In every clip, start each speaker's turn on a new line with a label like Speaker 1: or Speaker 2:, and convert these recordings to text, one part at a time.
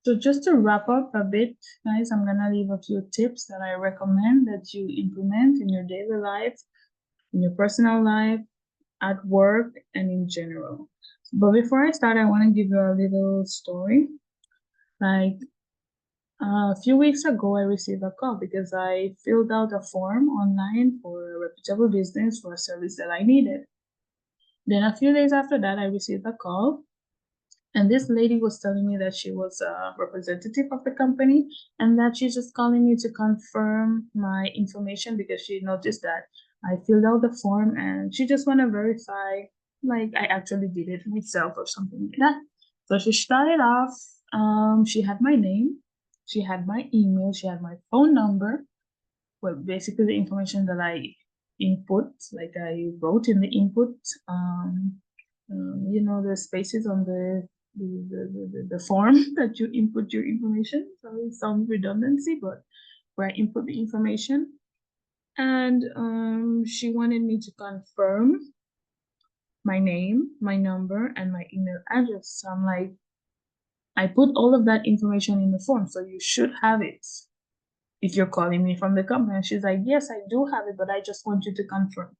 Speaker 1: So just to wrap up a bit, guys, I'm gonna leave a few tips that I recommend that you implement in your daily life, in your personal life, at work, and in general. But before I start, I want to give you a little story. Like a few weeks ago, I received a call because I filled out a form online for a reputable business for a service that I needed. Then a few days after that, I received a call, and this lady was telling me that she was a representative of the company and that she's just calling me to confirm my information because she noticed that I filled out the form and she just want to verify like I actually did it myself or something like that. So she started off, she had my name, she had my email, she had my phone number, well, basically the information that I input, like I wrote in the input, the spaces on the form that you input your information. Sorry, some redundancy, but where I input the information. And she wanted me to confirm my name, my number, and my email address. So I'm like, I put all of that information in the form, so you should have it if you're calling me from the company. And she's like, yes, I do have it, but I just want you to confirm.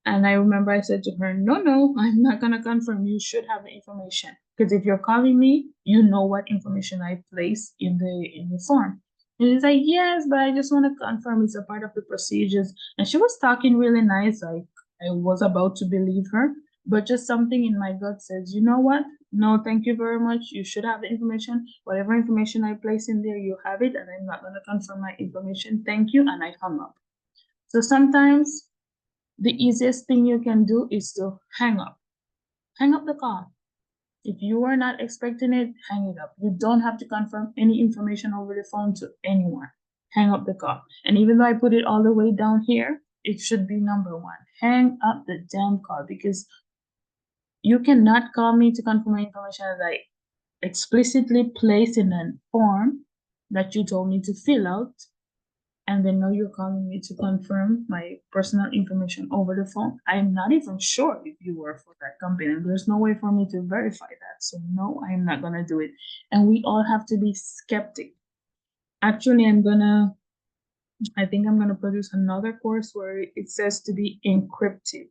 Speaker 1: And I remember I said to her, no, I'm not going to confirm. You should have the information. Because if you're calling me, you know what information I place in the form. And she's like, yes, but I just want to confirm it's a part of the procedures. And she was talking really nice. Like I was about to believe her. But just something in my gut says, you know what? No, thank you very much. You should have the information. Whatever information I place in there, you have it. And I'm not going to confirm my information. Thank you. And I hung up. So sometimes the easiest thing you can do is to hang up. Hang up the call. If you are not expecting it, hang it up. You don't have to confirm any information over the phone to anyone. Hang up the call. And even though I put it all the way down here, it should be number one. Hang up the damn call because you cannot call me to confirm information that I explicitly placed in a form that you told me to fill out, and then now you're calling me to confirm my personal information over the phone. I'm not even sure if you work for that company, and there's no way for me to verify that. So no, I'm not gonna do it. And we all have to be skeptic. Actually, I think I'm gonna produce another course where it says to be encryptive.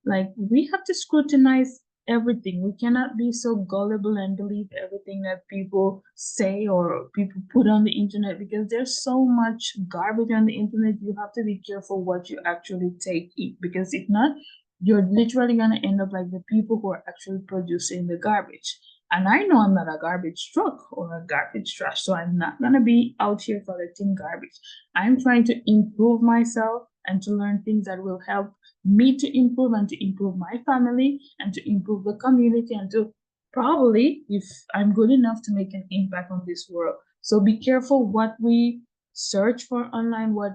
Speaker 1: Like we have to scrutinize everything. We cannot be so gullible and believe everything that people say or people put on the internet because there's so much garbage on the internet. You have to be careful what you actually take in because if not, you're literally gonna end up like the people who are actually producing the garbage. And I know I'm not a garbage truck or a garbage trash, so I'm not gonna be out here collecting garbage. I'm trying to improve myself and to learn things that will help me to improve and to improve my family and to improve the community and to probably, if I'm good enough, to make an impact on this world. So be careful what we search for online, what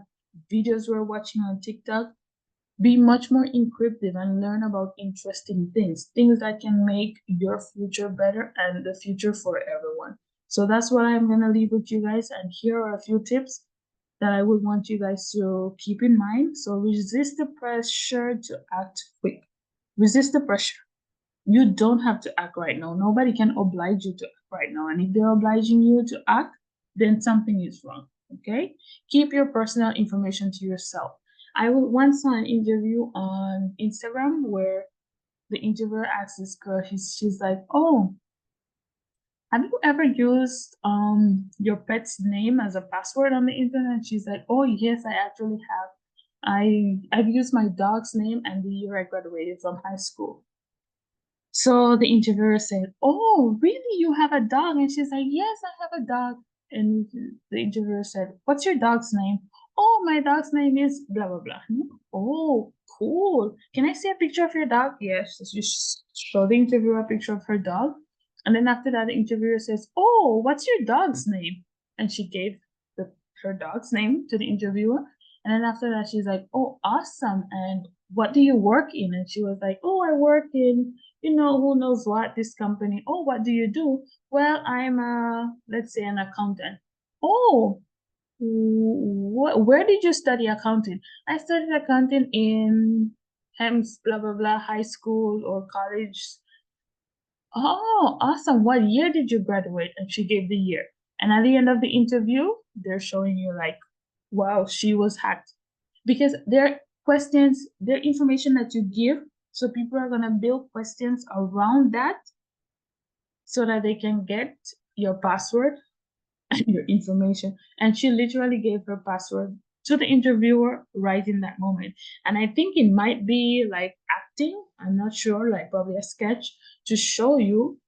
Speaker 1: videos we're watching on TikTok. Be much more encryptive and learn about interesting things that can make your future better and the future for everyone. So that's what I'm going to leave with you guys. And here are a few tips that I would want you guys to keep in mind. So resist the pressure to act quick. Resist the pressure. You don't have to act right now. Nobody can oblige you to act right now. And if they're obliging you to act, then something is wrong. Okay? Keep your personal information to yourself. I once saw an interview on Instagram where the interviewer asked this girl, she's like, oh, have you ever used your pet's name as a password on the internet? She's like, oh yes, I actually have. I've used my dog's name and the year I graduated from high school. So the interviewer said, oh really, you have a dog? And she's like, yes, I have a dog. And the interviewer said, what's your dog's name? Oh, my dog's name is blah blah blah. Oh, cool. Can I see a picture of your dog? Yes. So she showed the interviewer a picture of her dog. And then after that, the interviewer says, oh, what's your dog's name? And she gave her dog's name to the interviewer. And then after that, she's like, oh, awesome. And what do you work in? And she was like, oh, I work in, who knows what, this company. Oh, what do you do? Well, I'm let's say an accountant. Oh, where did you study accounting? I studied accounting in Hems, blah, blah, blah, high school or college. Oh, awesome. What year did you graduate? And she gave the year. And at the end of the interview, they're showing you like, wow, she was hacked. Because their questions, their information that you give, so people are gonna build questions around that so that they can get your password and your information. And she literally gave her password to the interviewer right in that moment. And I think it might be like acting, I'm not sure, like probably a sketch to show you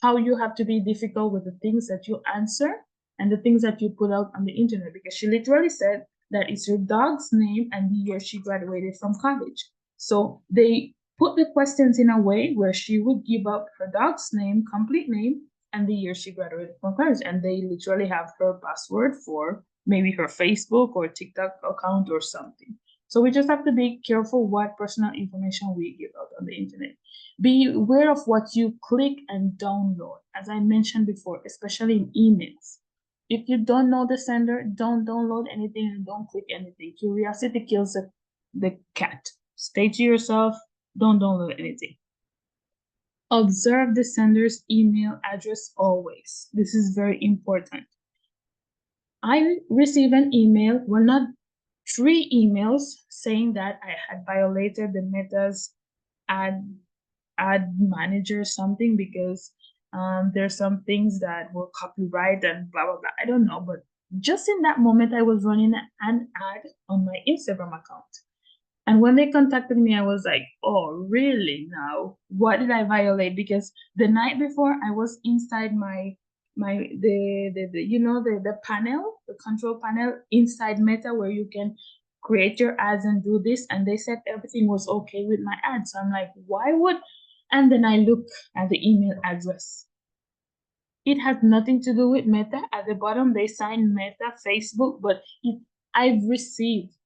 Speaker 1: how you have to be difficult with the things that you answer and the things that you put out on the internet, because she literally said that it's your dog's name and the year she graduated from college. So they put the questions in a way where she would give up her dog's name, complete name, and the year she graduated from college. And they literally have her password for maybe her Facebook or TikTok account or something. So we just have to be careful what personal information we give out on the internet. Be aware of what you click and download, as I mentioned before, especially in emails. If you don't know the sender, don't download anything and don't click anything. Curiosity kills the cat. Stay to yourself, don't download anything. Observe the sender's email address always. This is very important. I received an email, well, not 3 emails, saying that I had violated the Meta's ad ad manager or something, because there's some things that were copyright and blah blah blah. I don't know, but just in that moment, I was running an ad on my Instagram account. And when they contacted me, I was like, oh, really now? What did I violate? Because the night before I was inside the you know the panel, the control panel inside Meta where you can create your ads and do this, and they said everything was okay with my ads. So I'm like, why would, and then I look at the email address. It has nothing to do with Meta. At the bottom they sign Meta Facebook, but it I've received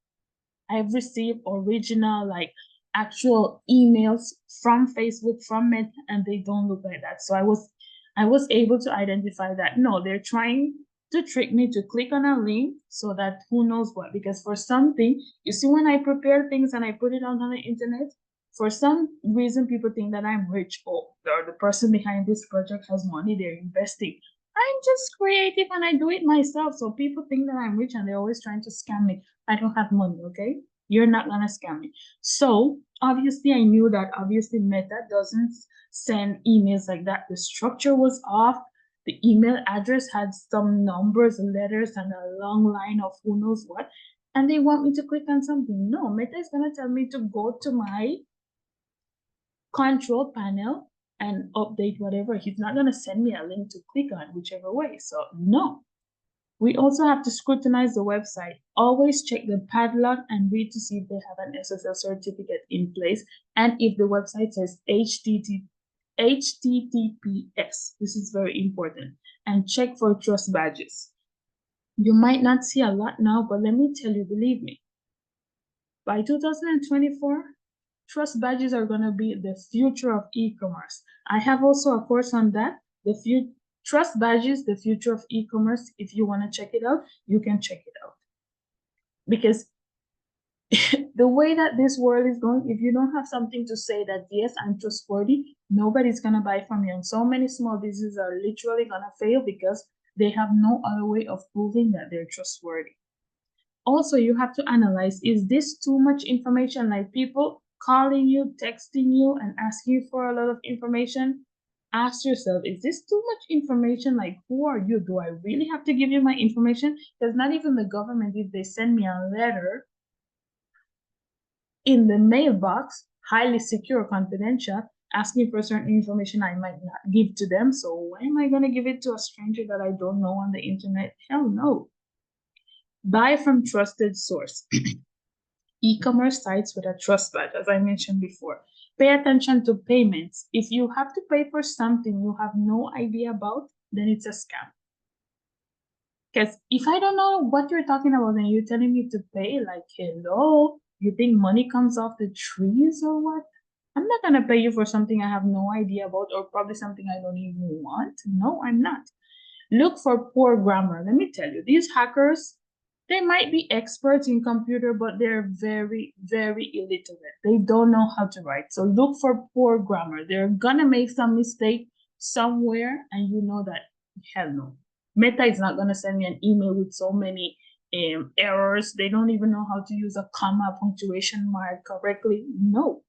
Speaker 1: I've received original, like actual emails from Facebook, from Meta, and they don't look like that. So I was able to identify that no, they're trying to trick me to click on a link so that who knows what. Because for something, you see, when I prepare things and I put it out on the internet, for some reason people think that I'm rich. Oh, or the person behind this project has money, they're investing. I'm just creative and I do it myself. So people think that I'm rich and they're always trying to scam me. I don't have money, okay? You're not gonna scam me. So obviously I knew that obviously Meta doesn't send emails like that. The structure was off. The email address had some numbers, letters, and a long line of who knows what. And they want me to click on something. No, Meta is gonna tell me to go to my control panel and update whatever. He's not gonna send me a link to click on, whichever way. So no. We also have to scrutinize the website. Always check the padlock and read to see if they have an SSL certificate in place and if the website says HTTPS. This is very important. And check for trust badges. You might not see a lot now, but let me tell you, believe me, by 2024, trust badges are going to be the future of e-commerce. I have also a course on that, trust badges, the future of e-commerce. If you want to check it out, you can check it out. Because the way that this world is going, if you don't have something to say that, yes, I'm trustworthy, nobody's going to buy from you. And so many small businesses are literally going to fail because they have no other way of proving that they're trustworthy. Also, you have to analyze, is this too much information? Like people calling you, texting you, and asking you for a lot of information. Ask yourself, is this too much information? Like, who are you? Do I really have to give you my information? Because not even the government, if they send me a letter in the mailbox, highly secure, confidential, asking for certain information I might not give to them. So why am I going to give it to a stranger that I don't know on the internet? Hell no. Buy from trusted source. E-commerce sites with a trust badge, as I mentioned before. Pay attention to payments. If you have to pay for something you have no idea about, then it's a scam. Because if I don't know what you're talking about and you're telling me to pay, like, hello, you think money comes off the trees or what? I'm not gonna pay you for something I have no idea about, or probably something I don't even want. No, I'm not. Look for poor grammar. Let me tell you, these hackers, They might be experts in computer, but they're very, very illiterate. They don't know how to write. So look for poor grammar. They're gonna make some mistake somewhere, and you know that, hell no. Meta is not gonna send me an email with so many errors. They don't even know how to use a comma, punctuation mark correctly. No.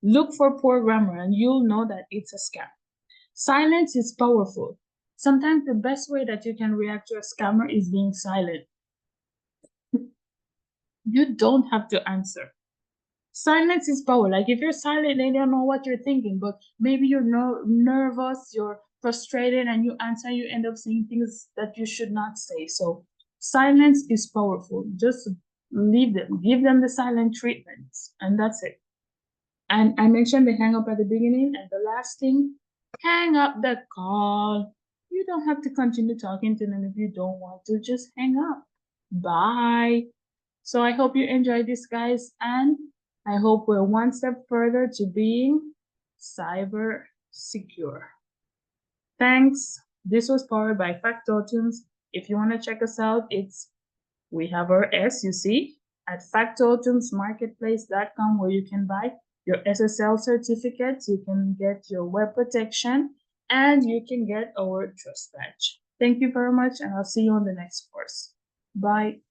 Speaker 1: Look for poor grammar, and you'll know that it's a scam. Silence is powerful. Sometimes the best way that you can react to a scammer is being silent. You don't have to answer. Silence is power. Like if you're silent, they don't know what you're thinking, but maybe you're nervous, you're frustrated, and you answer, you end up saying things that you should not say. So silence is powerful. Just leave them, give them the silent treatment, and that's it. And I mentioned the hang up at the beginning, and the last thing, hang up the call. You don't have to continue talking to them if you don't want to. Just hang up. Bye. So I hope you enjoyed this, guys, and I hope we're one step further to being cyber secure. Thanks. This was powered by Factotums. If you want to check us out, we have our S, you see, at factotumsmarketplace.com, where you can buy your SSL certificates, you can get your web protection, and you can get our trust badge. Thank you very much, and I'll see you on the next course. Bye.